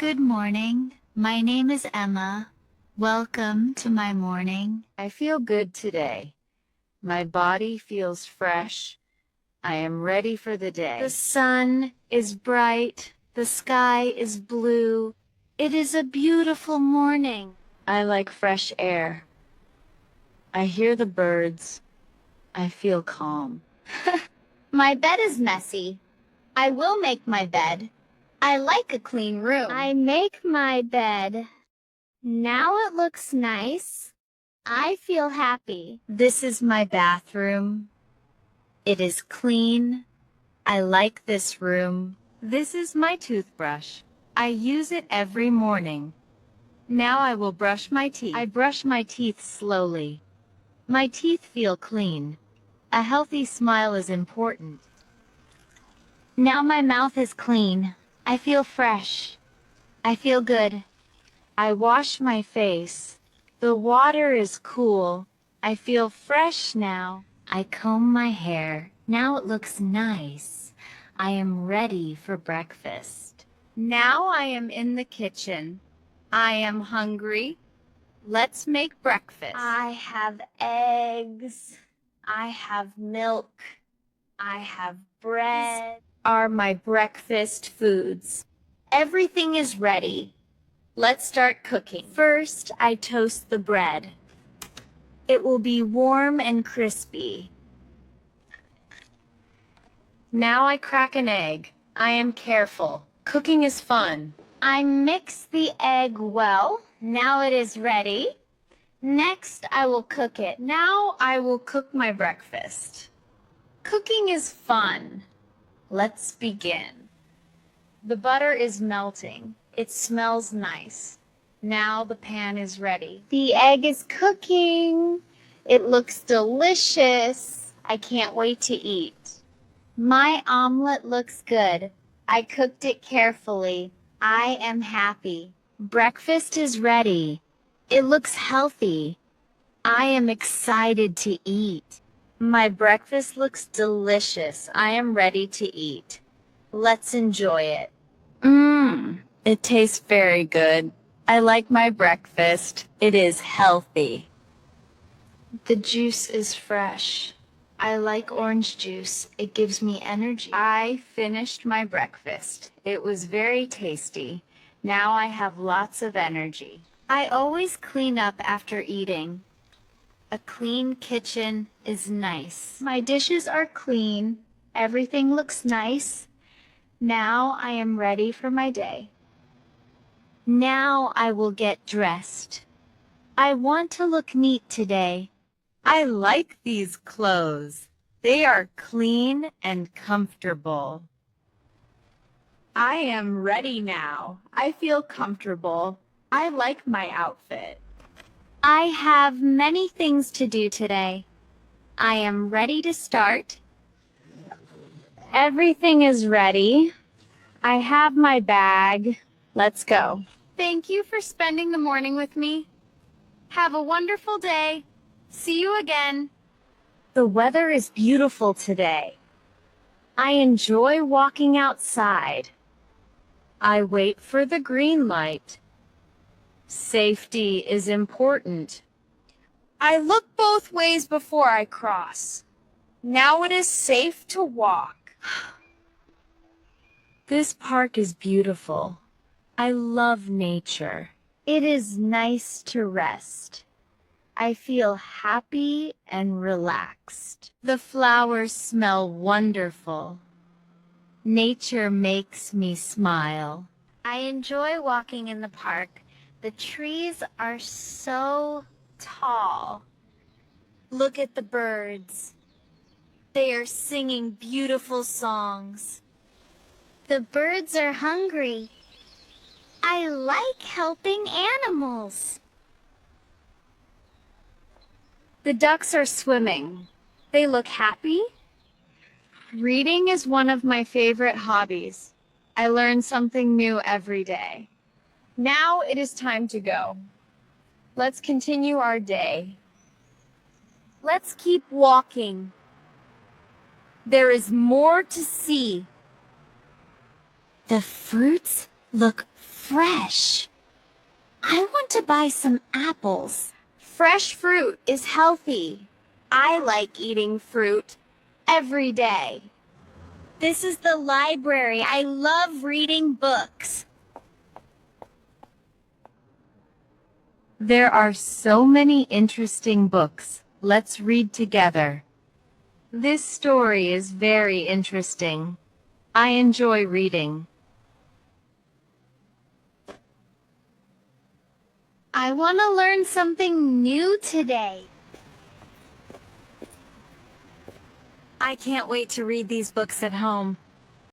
Good morning. My name is Emma. Welcome to my morning. I feel good today. My body feels fresh. I am ready for the day. The sun is bright. The sky is blue. It is a beautiful morning. I like fresh air. I hear the birds. I feel calm. My bed is messy. I will make my bed. I like a clean room. I make my bed. Now it looks nice. I feel happy. This is my bathroom. It is clean. I like this room. This is my toothbrush. I use it every morning. Now I will brush my teeth. I brush my teeth slowly. My teeth feel clean. A healthy smile is important. Now my mouth is clean. I feel fresh. I feel good. I wash my face. The water is cool. I feel fresh now. I comb my hair. Now it looks nice. I am ready for breakfast. Now I am in the kitchen. I am hungry. Let's make breakfast. I have eggs. I have milk. I have bread. Are my breakfast foods. Everything is ready. Let's start cooking. First, I toast the bread. It will be warm and crispy. Now I crack an egg. I am careful. Cooking is fun. I mix the egg well. Now it is ready. Next, I will cook it. Now I will cook my breakfast. Cooking is fun. Let's begin. The butter is melting. It smells nice. Now the pan is ready. The egg is cooking. It looks delicious. I can't wait to eat. My omelet looks good. I cooked it carefully. I am happy. Breakfast is ready. It looks healthy. I am excited to eat. My breakfast looks delicious. I am ready to eat. Let's enjoy it. It tastes very good. I like my breakfast. It is healthy. The juice is fresh. I like orange juice. It gives me energy. I finished my breakfast. It was very tasty. Now I have lots of energy. I always clean up after eating. A clean kitchen is nice. My dishes are clean. Everything looks nice. Now I am ready for my day. Now I will get dressed. I want to look neat today. I like these clothes. They are clean and comfortable. I am ready now. I feel comfortable. I like my outfit. I have many things to do today. I am ready to start. Everything is ready. I have my bag. Let's go. Thank you for spending the morning with me. Have a wonderful day. See you again. The weather is beautiful today. I enjoy walking outside. I wait for the green light. Safety is important. I look both ways before I cross. Now it is safe to walk. This park is beautiful. I love nature. It is nice to rest. I feel happy and relaxed. The flowers smell wonderful. Nature makes me smile. I enjoy walking in the park. The trees are so tall. Look at the birds. They are singing beautiful songs. The birds are hungry. I like helping animals. The ducks are swimming. They look happy. Reading is one of my favorite hobbies. I learn something new every day. Now it is time to go. Let's continue our day. Let's keep walking. There is more to see. The fruits look fresh. I want to buy some apples. Fresh fruit is healthy. I like eating fruit every day. This is the library. I love reading books. There are so many interesting books. Let's read together. This story is very interesting. I enjoy reading. I want to learn something new today. I can't wait to read these books at home.